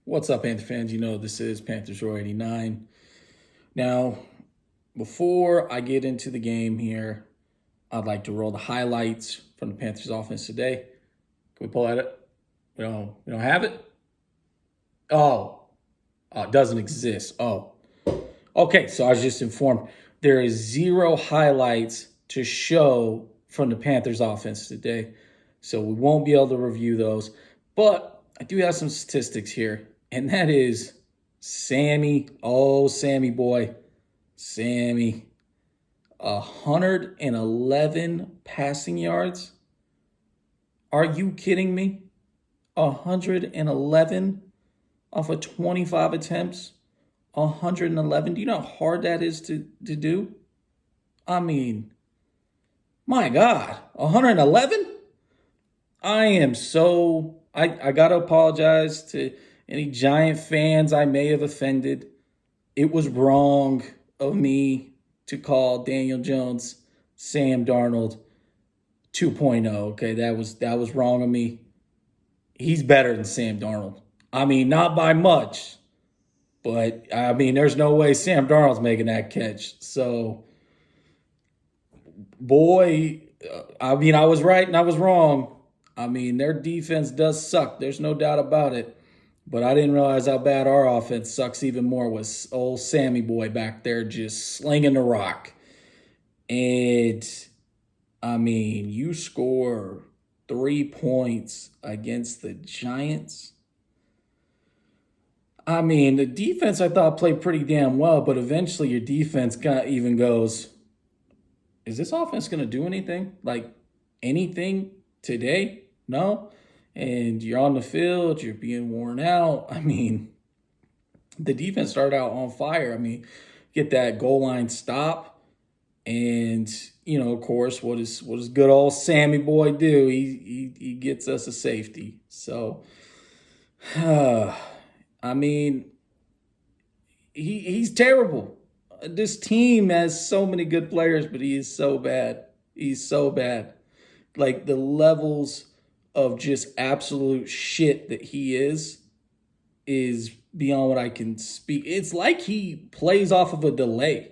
What's up, Panther fans? You know this is Panthers Row 89. Now, before I get into the game here, I'd like to roll the highlights from the Panthers offense today. Can we pull at it? We don't have it? Oh, it doesn't exist. Oh. Okay, so I was just informed there is zero highlights to show from the Panthers offense today. So we won't be able to review those. But I do have some statistics here, and that is Sammy. Oh, Sammy boy. Sammy. 111 passing yards. Are you kidding me? 111 off of 25 attempts. 111. Do you know how hard that is to do? I mean, my God, 111? I got to apologize to any Giant fans I may have offended. It was wrong of me to call Daniel Jones Sam Darnold 2.0. Okay, that was wrong of me. He's better than Sam Darnold. I mean, not by much. But, I mean, there's no way Sam Darnold's making that catch. So, boy, I was right and I was wrong. I mean, their defense does suck. There's no doubt about it. But I didn't realize how bad our offense sucks even more with old Sammy boy back there just slinging the rock. And, I mean, you score 3 points against the Giants. I mean, the defense I thought played pretty damn well, but eventually your defense even goes, is this offense going to do anything? Like anything today? No. And you're on the field, you're being worn out. I mean, the defense started out on fire. I mean, get that goal line stop. And, of course, what does good old Sammy boy do? He gets us a safety. So, I mean, he's terrible. This team has so many good players, but he is so bad. He's so bad. Like the levels of just absolute shit that he is beyond what I can speak. It's like he plays off of a delay.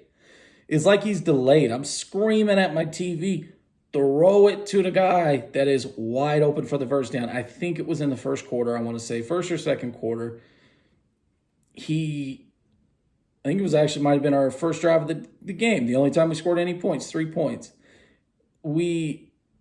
It's like he's delayed. I'm screaming at my TV. Throw it to the guy that is wide open for the first down. I think it was in the first quarter, I want to say, first or second quarter. I think it was actually might have been our first drive of the game. The only time we scored any points, 3 points.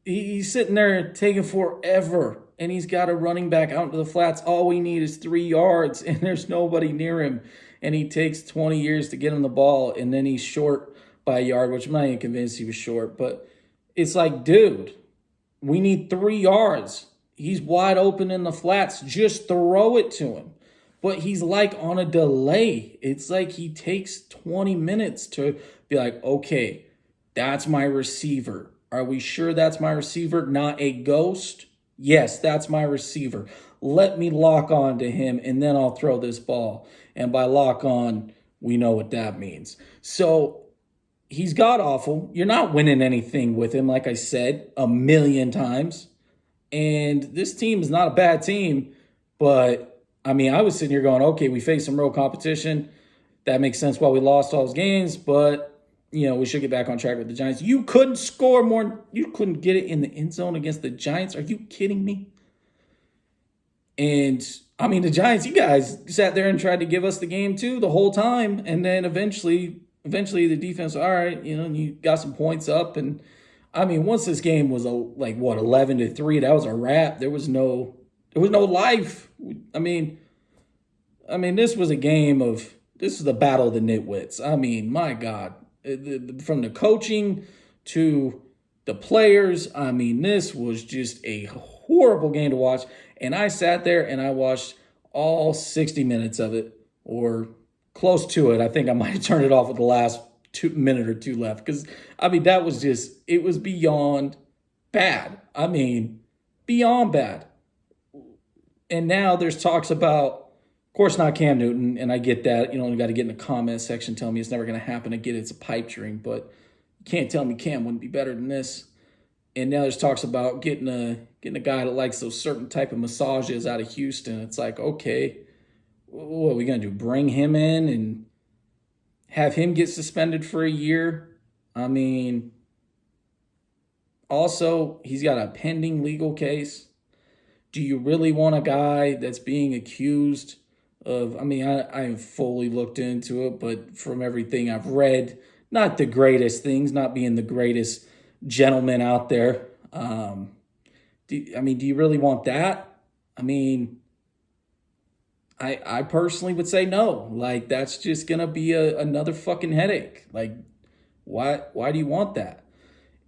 He's sitting there taking forever, and he's got a running back out into the flats. All we need is 3 yards, and there's nobody near him. And he takes 20 years to get him the ball, and then he's short by a yard, which I'm not even convinced he was short. But it's like, dude, we need 3 yards. He's wide open in the flats. Just throw it to him. But he's like on a delay. It's like he takes 20 minutes to be like, okay, that's my receiver. Are we sure that's my receiver? Not a ghost? Yes, that's my receiver. Let me lock on to him, and then I'll throw this ball. And by lock on, we know what that means. So he's god-awful. You're not winning anything with him, like I said, a million times. And this team is not a bad team, but I mean, I was sitting here going, okay, we faced some real competition. That makes sense why we lost all those games, but, we should get back on track with the Giants. You couldn't score more. You couldn't get it in the end zone against the Giants. Are you kidding me? And, I mean, the Giants, you guys sat there and tried to give us the game, too, the whole time. And then eventually the defense, all right, you got some points up. And, I mean, once this game was, 11-3, that was a wrap. There was no life. I mean, this was a game this is the battle of the nitwits. I mean, my God, from the coaching to the players, I mean, this was just a horrible game to watch. And I sat there and I watched all 60 minutes of it, or close to it. I think I might have turned it off with the last minute or two left. Because, I mean, it was beyond bad. I mean, beyond bad. And now there's talks about, of course, not Cam Newton, and I get that. You got to get in the comment section telling me it's never going to happen. I get it's a pipe dream, but you can't tell me Cam wouldn't be better than this. And now there's talks about getting a guy that likes those certain type of massages out of Houston. It's like, okay, what are we going to do? Bring him in and have him get suspended for a year? I mean, also, he's got a pending legal case. Do you really want a guy that's being accused of? I mean, I haven't fully looked into it, but from everything I've read, not the greatest things, not being the greatest gentleman out there. Do you really want that? I mean, I personally would say no. Like, that's just gonna be another fucking headache. Like, why do you want that?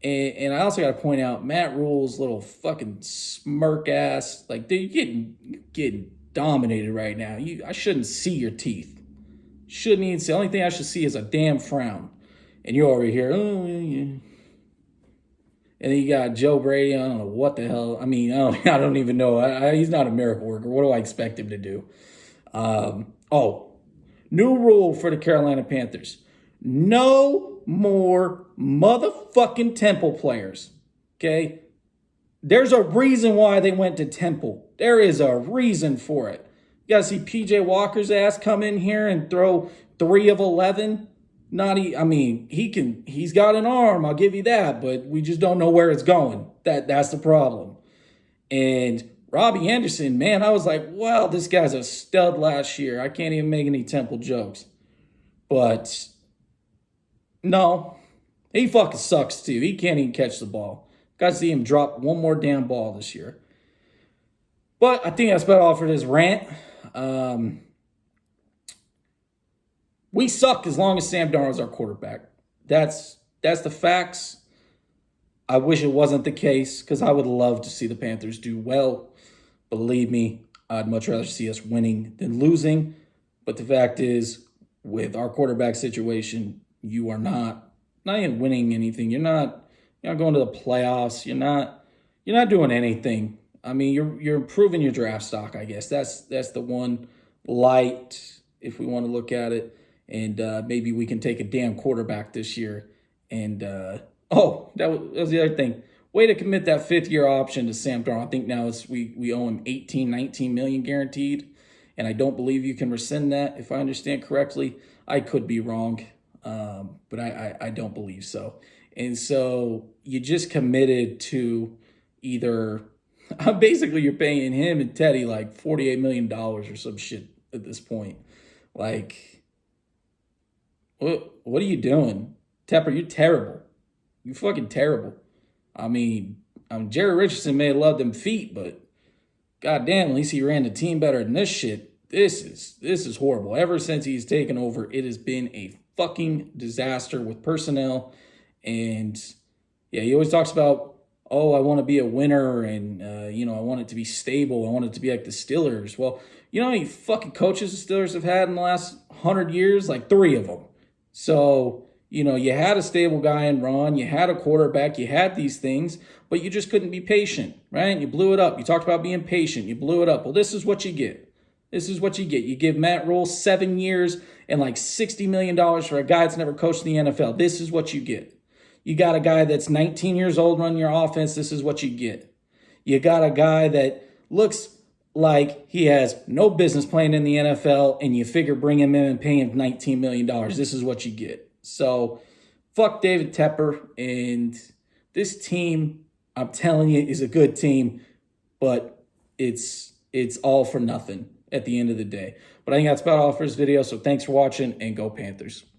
And I also got to point out Matt Rule's little fucking smirk ass. Like, dude, you're getting dominated right now. I shouldn't see your teeth. Shouldn't even see. The only thing I should see is a damn frown. And you're over here, oh yeah. And then you got Joe Brady. I don't know what the hell. I mean, I don't even know. He's not a miracle worker. What do I expect him to do? New rule for the Carolina Panthers. No more motherfucking Temple players. Okay? There's a reason why they went to Temple. There is a reason for it. You gotta see PJ Walker's ass come in here and throw 3 of 11. He's got an arm, I'll give you that, but we just don't know where it's going. That's the problem. And Robbie Anderson, man, I was like, wow, this guy's a stud last year. I can't even make any Temple jokes. But no, he fucking sucks too. He can't even catch the ball. Got to see him drop one more damn ball this year. But I think that's about all for this rant. We suck as long as Sam Darnold's our quarterback. That's the facts. I wish it wasn't the case because I would love to see the Panthers do well. Believe me, I'd much rather see us winning than losing. But the fact is, with our quarterback situation, you are not even winning anything. You're not going to the playoffs. You're not doing anything. I mean, you're improving your draft stock, I guess. That's the one light, if we want to look at it. And maybe we can take a damn quarterback this year. And that was the other thing. Way to commit that 5th-year option to Sam Darnold. I think now we owe him 18, 19 million guaranteed. And I don't believe you can rescind that, if I understand correctly. I could be wrong, but I don't believe so. And so you just committed to either basically you're paying him and Teddy like $48 million or some shit at this point. Like, what are you doing? Tepper, you're terrible. You're fucking terrible. I mean, Jerry Richardson may have loved them feet, but goddamn, at least he ran the team better than this shit. This is horrible. Ever since he's taken over, it has been a fucking disaster with personnel. And yeah, he always talks about, oh, I want to be a winner and, I want it to be stable. I want it to be like the Steelers. Well, you know how many fucking coaches the Steelers have had in the last 100 years? Like 3 of them. So, you had a stable guy in Ron. You had a quarterback. You had these things, but you just couldn't be patient, right? You blew it up. You talked about being patient. You blew it up. Well, this is what you get. This is what you get. You give Matt Rule 7 years and like $60 million for a guy that's never coached in the NFL. This is what you get. You got a guy that's 19 years old running your offense. This is what you get. You got a guy that looks like he has no business playing in the NFL, and you figure bring him in and pay him $19 million. This is what you get. So fuck David Tepper. And this team, I'm telling you, is a good team, but it's all for nothing at the end of the day. But I think that's about all for this video. So thanks for watching, and go Panthers.